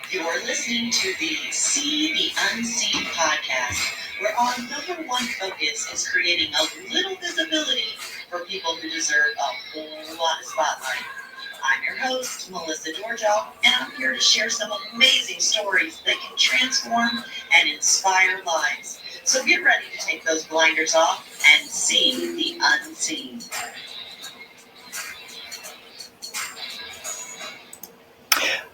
You're listening to the See the Unseen podcast, where our number one focus is creating a little visibility for people who deserve a whole lot of spotlight. I'm your host, Melissa Dorjow, and I'm here to share some amazing stories that can transform and inspire lives. So get ready to take those blinders off and see the unseen.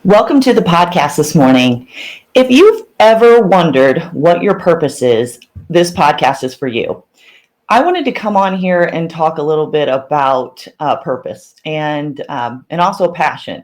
Welcome to the podcast this morning. If you've ever wondered what your purpose is, this podcast is for you. I wanted to come on here and talk a little bit about purpose and also passion.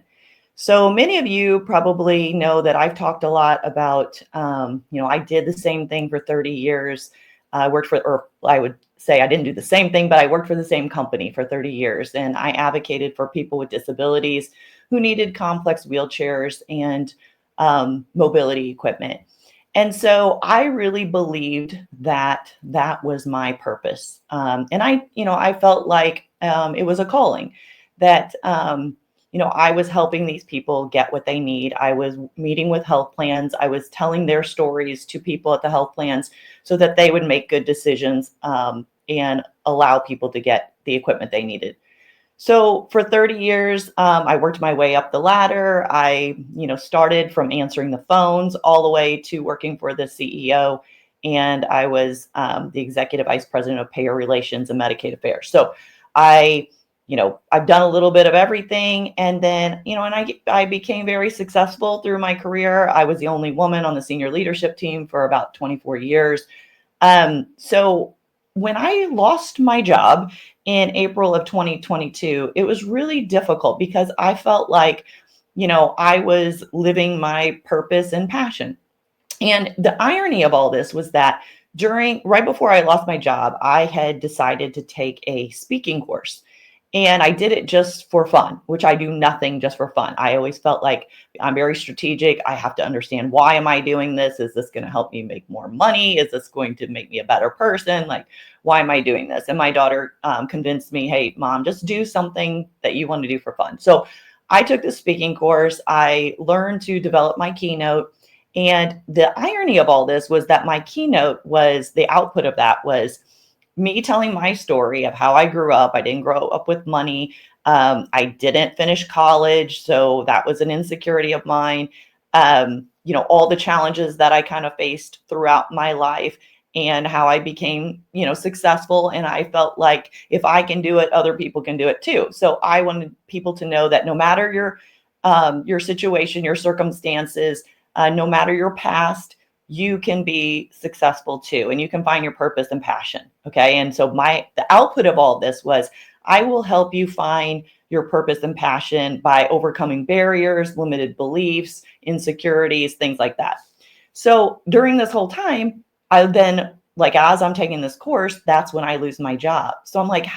So many of you probably know that I've talked a lot about, I did the same thing for 30 years. I would say I didn't do the same thing, but I worked for the same company for 30 years. And I advocated for people with disabilities who needed complex wheelchairs and mobility equipment. And so I really believed that that was my purpose. And I felt like it was a calling that, I was helping these people get what they need. I was meeting with health plans. I was telling their stories to people at the health plans so that they would make good decisions and allow people to get the equipment they needed. So for 30 years, I worked my way up the ladder. I, started from answering the phones all the way to working for the CEO. And I was the executive vice president of payer relations and Medicaid affairs. So I've done a little bit of everything. And then, I became very successful through my career. I was the only woman on the senior leadership team for about 24 years. So when I lost my job in April of 2022, it was really difficult because I felt like, I was living my purpose and passion. And the irony of all this was that right before I lost my job, I had decided to take a speaking course. And I did it just for fun, which I do nothing just for fun. I always felt like I'm very strategic. I have to understand, why am I doing this? Is this going to help me make more money? Is this going to make me a better person? Like, why am I doing this? And my daughter convinced me, hey, mom, just do something that you want to do for fun. So I took the speaking course. I learned to develop my keynote. And the irony of all this was that my keynote the output of that was me telling my story of how I grew up. I didn't grow up with money. I didn't finish college. So that was an insecurity of mine. All the challenges that I kind of faced throughout my life and how I became, successful. And I felt like if I can do it, other people can do it too. So I wanted people to know that no matter your situation, your circumstances, no matter your past, you can be successful too, and you can find your purpose and passion. Okay. And so the output of all this was, I will help you find your purpose and passion by overcoming barriers, limited beliefs, insecurities, things like that. So during this whole time, as I'm taking this course, that's when I lose my job. So I'm like,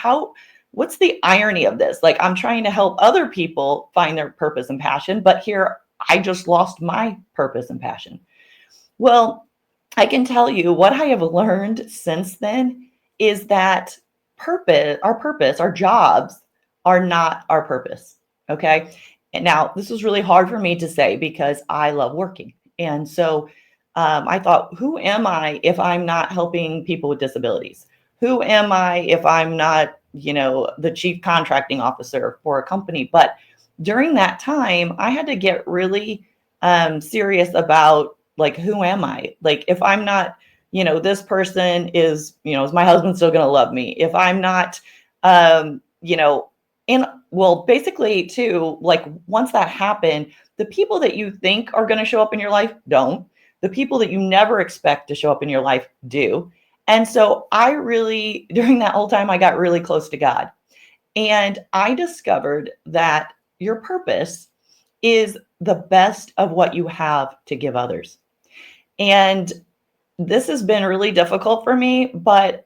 what's the irony of this? Like, I'm trying to help other people find their purpose and passion, but here I just lost my purpose and passion. Well, I can tell you what I have learned since then is that our jobs are not our purpose. Okay. And now this was really hard for me to say because I love working. And so I thought, who am I if I'm not helping people with disabilities? Who am I if I'm not, the chief contracting officer for a company? But during that time, I had to get really serious about, like, who am I? Like, if I'm not, this person is my husband still going to love me? If I'm not, basically too, like, once that happened, the people that you think are going to show up in your life don't. The people that you never expect to show up in your life do. And so during that whole time, I got really close to God. And I discovered that your purpose is the best of what you have to give others. And this has been really difficult for me, but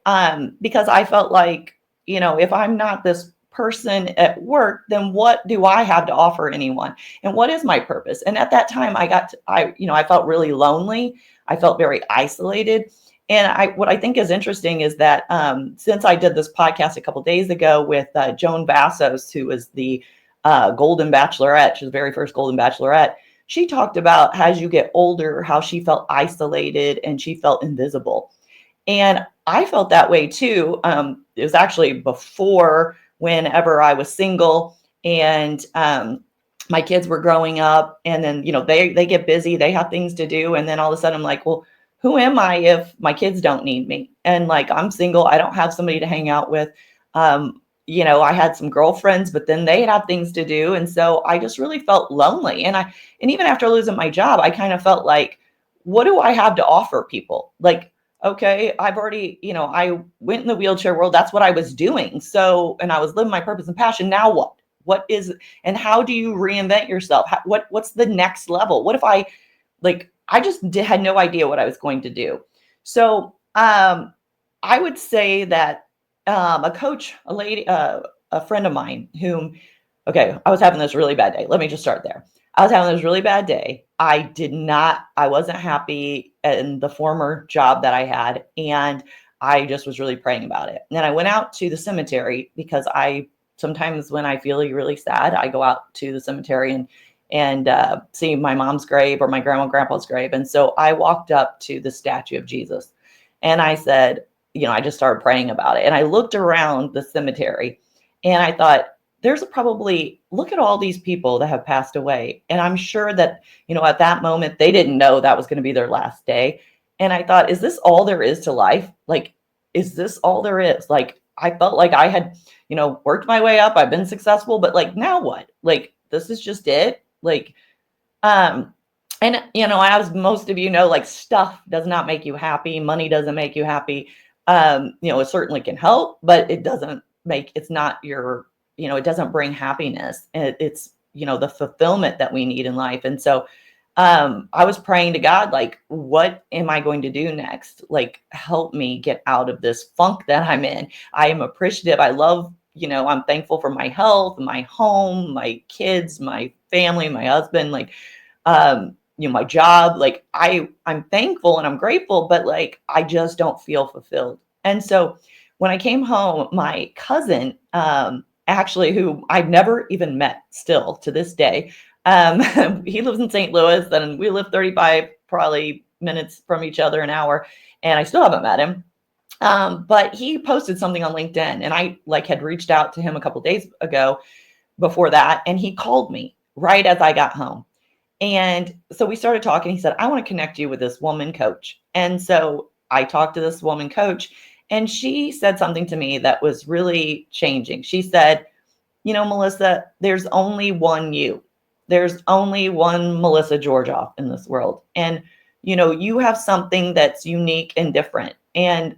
because I felt like, if I'm not this person at work, then what do I have to offer anyone? And what is my purpose? And at that time, I felt really lonely. I felt very isolated. And what I think is interesting is that since I did this podcast a couple of days ago with Joan Vassos, who is the Golden Bachelorette. She's the very first Golden Bachelorette. She talked about as you get older, how she felt isolated and she felt invisible. And I felt that way too. It was actually before, whenever I was single and my kids were growing up, and then, they get busy, they have things to do. And then all of a sudden I'm like, well, who am I if my kids don't need me? And like, I'm single, I don't have somebody to hang out with. I had some girlfriends, but then they had things to do. And so I just really felt lonely. And even after losing my job, I kind of felt like, what do I have to offer people? Like, okay, I've already, I went in the wheelchair world. That's what I was doing. So, and I was living my purpose and passion. Now what? What is, and how do you reinvent yourself? What's the next level? What if I just had no idea what I was going to do. So, I would say that a coach, a lady, a friend of mine I was having this really bad day. Let me just start there. I was having this really bad day. I wasn't happy in the former job that I had. And I just was really praying about it. And then I went out to the cemetery because sometimes when I feel really sad, I go out to the cemetery and see my mom's grave or my grandma and grandpa's grave. And so I walked up to the statue of Jesus and I said, I just started praying about it. And I looked around the cemetery and I thought, look at all these people that have passed away. And I'm sure that, at that moment, they didn't know that was going to be their last day. And I thought, is this all there is to life? Like, is this all there is? Like, I felt like I had, worked my way up. I've been successful, but like, now what? Like, this is just it. Like, and as most of you know, like, stuff does not make you happy. Money doesn't make you happy. It certainly can help, but it doesn't bring happiness. It's, the fulfillment that we need in life. And so, I was praying to God, like, what am I going to do next? Like, help me get out of this funk that I'm in. I am appreciative. I love, I'm thankful for my health, my home, my kids, my family, my husband, like, my job. Like, I'm thankful and I'm grateful, but like, I just don't feel fulfilled. And so when I came home, my cousin, actually, who I've never even met still to this day, he lives in St. Louis and we live 35 probably minutes from each other, an hour, and I still haven't met him. But he posted something on LinkedIn and I had reached out to him a couple days ago before that. And he called me right as I got home. And so we started talking. He said, I want to connect you with this woman coach. And so I talked to this woman coach and she said something to me that was really changing. She said, Melissa, there's only one you. There's only one Melissa Georgeoff in this world. And, you have something that's unique and different. And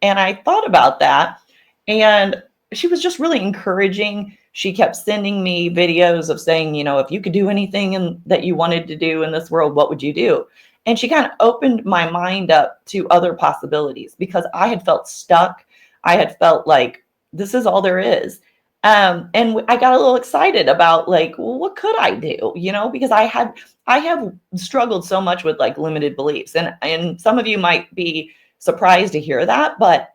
I thought about that. And she was just really encouraging. She kept sending me videos of saying, if you could do anything that you wanted to do in this world, what would you do? And she kind of opened my mind up to other possibilities because I had felt stuck. I had felt like this is all there is. And I got a little excited about like, well, what could I do? Because I have struggled so much with like limited beliefs, and some of you might be surprised to hear that. But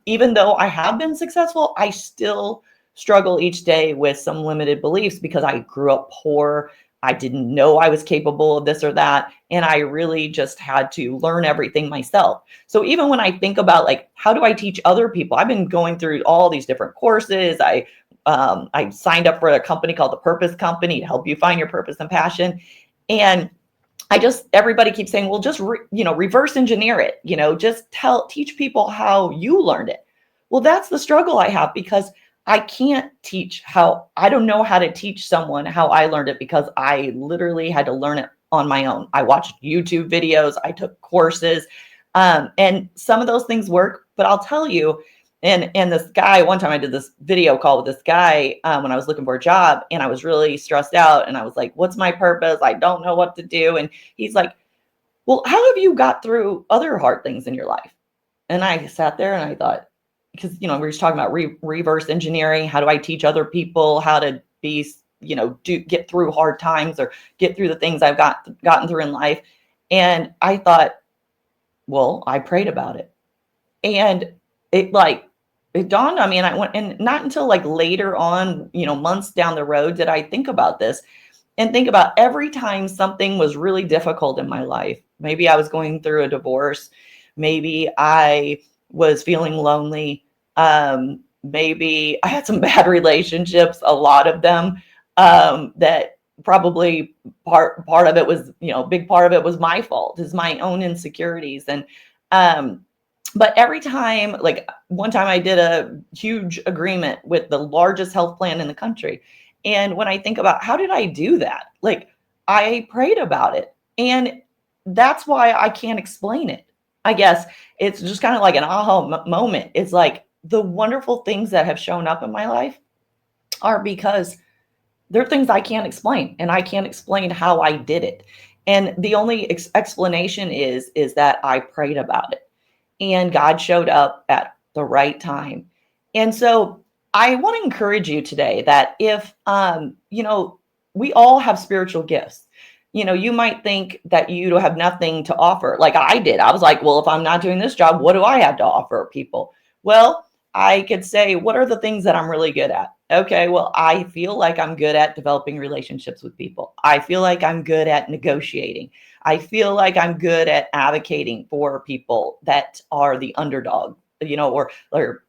even though I have been successful, I still struggle each day with some limited beliefs because I grew up poor. I didn't know I was capable of this or that. And I really just had to learn everything myself. So even when I think about like, how do I teach other people? I've been going through all these different courses. I signed up for a company called The Purpose Company to help you find your purpose and passion. And everybody keeps saying, well, just, reverse engineer it, just teach people how you learned it. Well, that's the struggle I have because I don't know how to teach someone how I learned it because I literally had to learn it on my own. I watched YouTube videos, I took courses, and some of those things work, but I'll tell you, and this guy, one time I did this video call with this guy when I was looking for a job and I was really stressed out and I was like, what's my purpose? I don't know what to do. And he's like, well, how have you got through other hard things in your life? And I sat there and I thought, because, we were just talking about reverse engineering. How do I teach other people how to be, get through hard times or get through the things I've gotten through in life? And I thought, well, I prayed about it. And it it dawned on me, and I went, and not until like later on, months down the road, did I think about this and think about every time something was really difficult in my life. Maybe I was going through a divorce. Maybe I was feeling lonely. Maybe I had some bad relationships, a lot of them, that probably part of it was, big part of it was my fault, is my own insecurities. And um, but every time, like one time I did a huge agreement with the largest health plan in the country. And when I think about how did I do that? Like I prayed about it. And that's why I can't explain it. I guess it's just kind of like an aha moment. It's like the wonderful things that have shown up in my life are because they're things I can't explain, and I can't explain how I did it. And the only explanation is that I prayed about it and God showed up at the right time. And so I want to encourage you today that if, we all have spiritual gifts. You might think that you have nothing to offer, like I did. I was like, well, if I'm not doing this job, what do I have to offer people? Well, I could say, what are the things that I'm really good at? Okay, well, I feel like I'm good at developing relationships with people. I feel like I'm good at negotiating. I feel like I'm good at advocating for people that are the underdog, or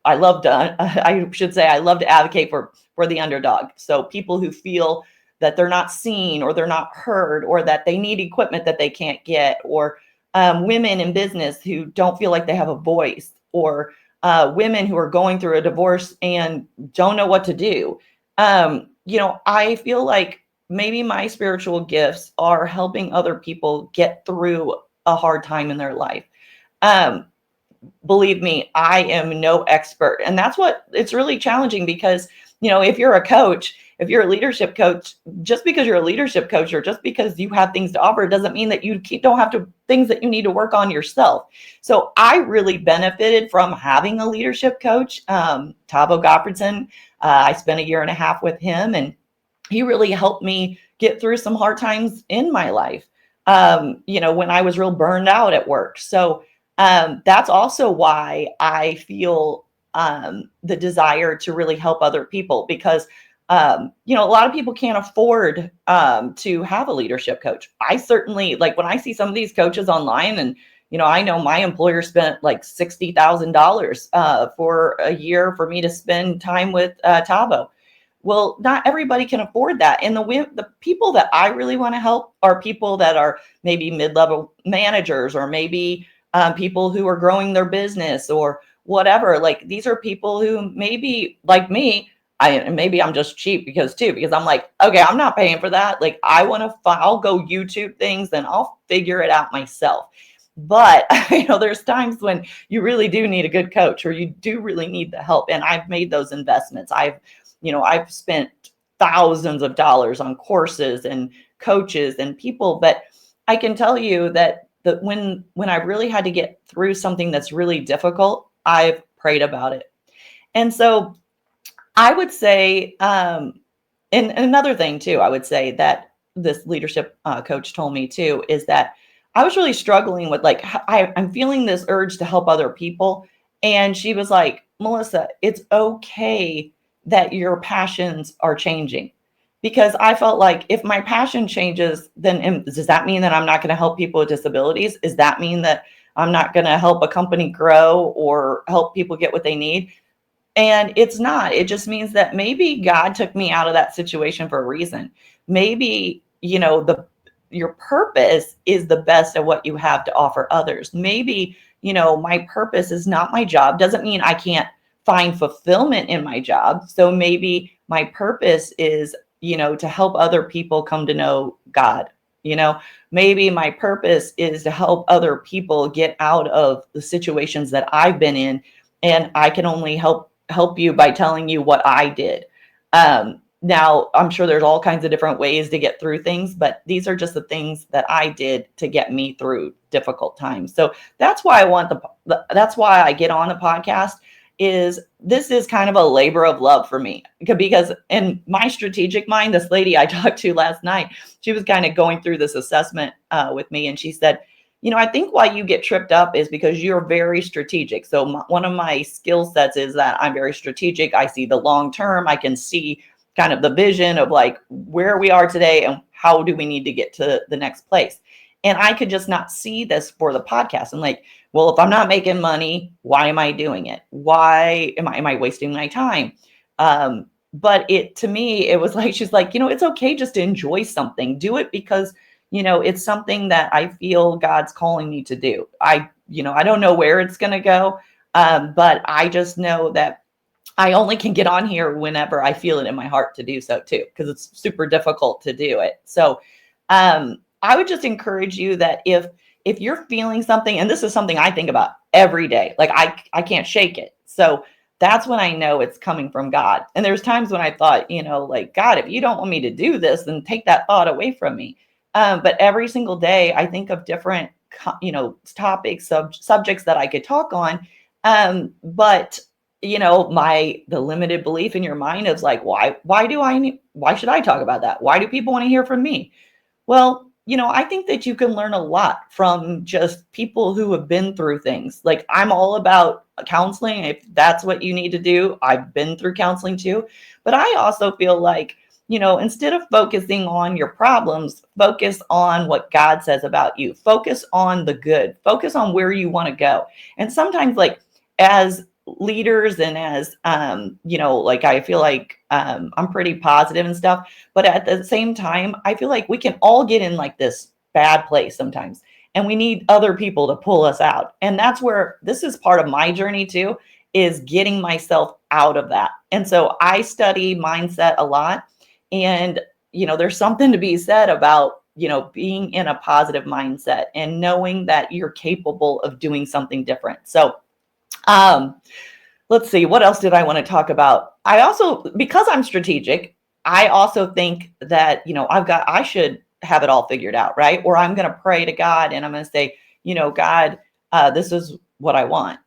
I love to, I should say, I love to advocate for the underdog. So people who feel that they're not seen, or they're not heard, or that they need equipment that they can't get, or women in business who don't feel like they have a voice, or women who are going through a divorce and don't know what to do. I feel like maybe my spiritual gifts are helping other people get through a hard time in their life. Um, Believe me, I am no expert. And that's what it's really challenging because, if you're a coach, if you're a leadership coach, just because you're a leadership coach or just because you have things to offer doesn't mean that you don't have to things that you need to work on yourself. So I really benefited from having a leadership coach, Tavo Gottfredson. I spent a year and a half with him, and he really helped me get through some hard times in my life. When I was real burned out at work. So that's also why I feel the desire to really help other people because, a lot of people can't afford to have a leadership coach. I certainly, like when I see some of these coaches online, and, I know my employer spent like $60,000 for a year for me to spend time with Tavo. Well, not everybody can afford that. And the people that I really want to help are people that are maybe mid-level managers, or maybe people who are growing their business or whatever. Like these are people who maybe like me, maybe I'm just cheap because I'm like, okay, I'm not paying for that. Like I'll go YouTube things and I'll figure it out myself. But there's times when you really do need a good coach, or you do really need the help. And I've made those investments. I've spent thousands of dollars on courses and coaches and people, but I can tell you that when I really had to get through something that's really difficult, I've prayed about it. And so I would say, and another thing too, I would say that this leadership coach told me too, is that I was really struggling with like, I'm feeling this urge to help other people. And she was like, Melissa, it's okay that your passions are changing. Because I felt like if my passion changes, then does that mean that I'm not going to help people with disabilities? Does that mean that I'm not going to help a company grow or help people get what they need? And it's not. It just means that maybe God took me out of that situation for a reason. Maybe, your purpose is the best at what you have to offer others. Maybe, my purpose is not my job. Doesn't mean I can't find fulfillment in my job. So maybe my purpose is, to help other people come to know God. Maybe my purpose is to help other people get out of the situations that I've been in. And I can only help you by telling you what I did. Now, I'm sure there's all kinds of different ways to get through things, but these are just the things that I did to get me through difficult times. So that's why that's why I get on the podcast. This is kind of a labor of love for me, because in my strategic mind, this lady I talked to last night, she was kind of going through this assessment with me, and she said, I think why you get tripped up is because you're very strategic. So one of my skill sets is that I'm very strategic. I see the long term. I can see kind of the vision of like where we are today and how do we need to get to the next place. And I could just not see this for the podcast. I'm like, well, if I'm not making money, why am I doing it? Why am I wasting my time? But it to me, it was like she's like, it's okay just to enjoy something. Do it because it's something that I feel God's calling me to do. I don't know where it's going to go, but I just know that I only can get on here whenever I feel it in my heart to do so too, because it's super difficult to do it. So I would just encourage you that if you're feeling something, and this is something I think about every day, like I can't shake it. So that's when I know it's coming from God. And there's times when I thought, like, God, if you don't want me to do this, then take that thought away from me. But every single day I think of different, topics, subjects that I could talk on. But the limited belief in your mind is like, why should I talk about that? Why do people want to hear from me? Well, I think that you can learn a lot from just people who have been through things. Like I'm all about counseling. If that's what you need to do, I've been through counseling too. But I also feel like, instead of focusing on your problems, focus on what God says about you. Focus on the good. Focus on where you want to go. And sometimes like as leaders and as like I feel like I'm pretty positive and stuff, but at the same time I feel like we can all get in like this bad place sometimes, and we need other people to pull us out. And that's where this is part of my journey too, is getting myself out of that. And so I study mindset a lot, and there's something to be said about being in a positive mindset and knowing that you're capable of doing something different. So let's see, what else did I want to talk about? I also, because I'm strategic, I also think that, I should have it all figured out, right? Or I'm going to pray to God and I'm going to say, God, this is what I want.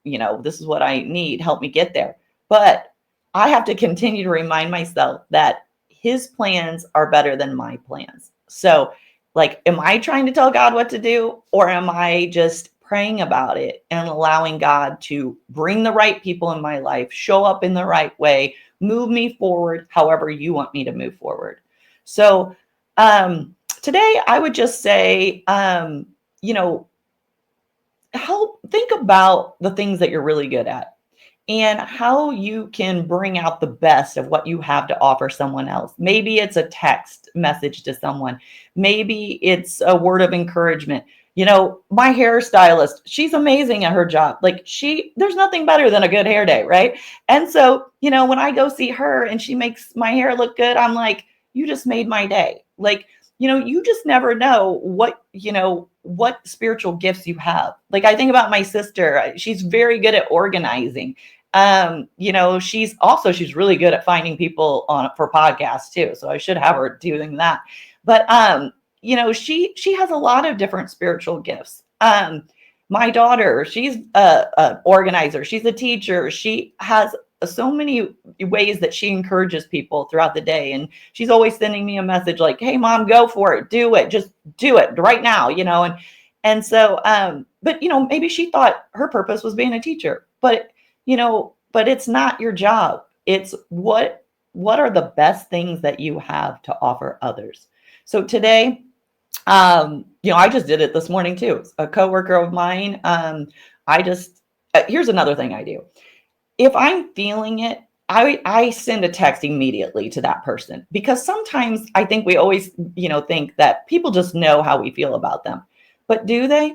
This is what I need. Help me get there. But I have to continue to remind myself that his plans are better than my plans. So like, am I trying to tell God what to do, or am I just praying about it and allowing God to bring the right people in my life, show up in the right way, move me forward however you want me to move forward? So today I would just say, think about the things that you're really good at and how you can bring out the best of what you have to offer someone else. Maybe it's a text message to someone. Maybe it's a word of encouragement. My hairstylist, she's amazing at her job. Like there's nothing better than a good hair day, right? And so, when I go see her and she makes my hair look good, I'm like, you just made my day. Like, you just never know what spiritual gifts you have. Like I think about my sister, she's very good at organizing. She's really good at finding people for podcasts too. So I should have her doing that. But she has a lot of different spiritual gifts. My daughter, she's a organizer. She's a teacher. She has so many ways that she encourages people throughout the day. And she's always sending me a message like, hey mom, go for it. Do it. Just do it right now, and so, but maybe she thought her purpose was being a teacher, but it's not your job. It's what are the best things that you have to offer others. So today, I just did it this morning too. A coworker of mine, here's another thing I do. If I'm feeling it, I send a text immediately to that person, because sometimes I think we always, think that people just know how we feel about them, but do they?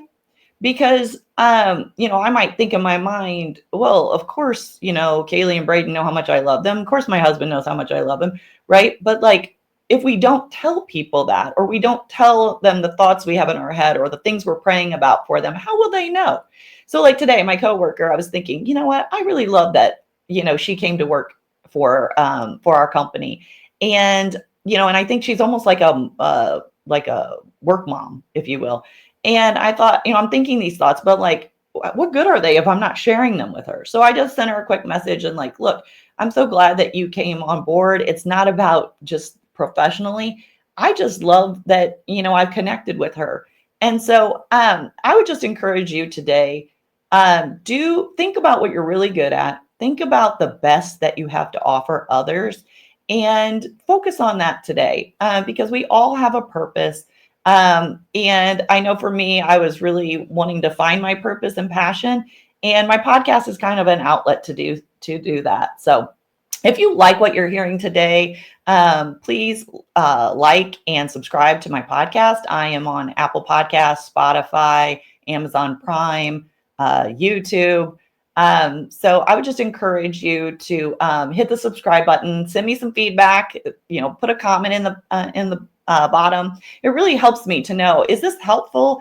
Because, I might think in my mind, well, of course, Kaylee and Braden know how much I love them. Of course, my husband knows how much I love him. Right. But like, if we don't tell people that, or we don't tell them the thoughts we have in our head or the things we're praying about for them, how will they know? So like today, my coworker, I was thinking, you know what? I really love that, she came to work for our company. And, and I think she's almost like a work mom, if you will. And I thought, I'm thinking these thoughts, but like, what good are they if I'm not sharing them with her? So I just sent her a quick message and like, look, I'm so glad that you came on board. It's not about just professionally. I just love that, I've connected with her. And so I would just encourage you today, do think about what you're really good at. Think about the best that you have to offer others and focus on that today because we all have a purpose. And I know for me, I was really wanting to find my purpose and passion, and my podcast is kind of an outlet to do that. So if you like what you're hearing today, please like and subscribe to my podcast. I am on Apple Podcasts, Spotify, Amazon Prime, YouTube. So I would just encourage you to hit the subscribe button, send me some feedback, put a comment in the bottom. It really helps me to know, is this helpful?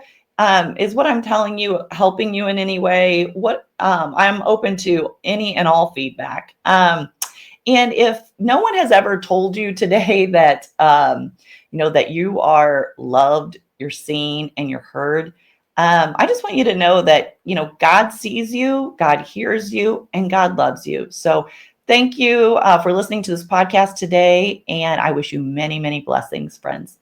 Is what I'm telling you helping you in any way? I'm open to any and all feedback. And if no one has ever told you today that, that you are loved, you're seen, and you're heard, I just want you to know that, God sees you, God hears you, and God loves you. So thank you for listening to this podcast today. And I wish you many, many blessings, friends.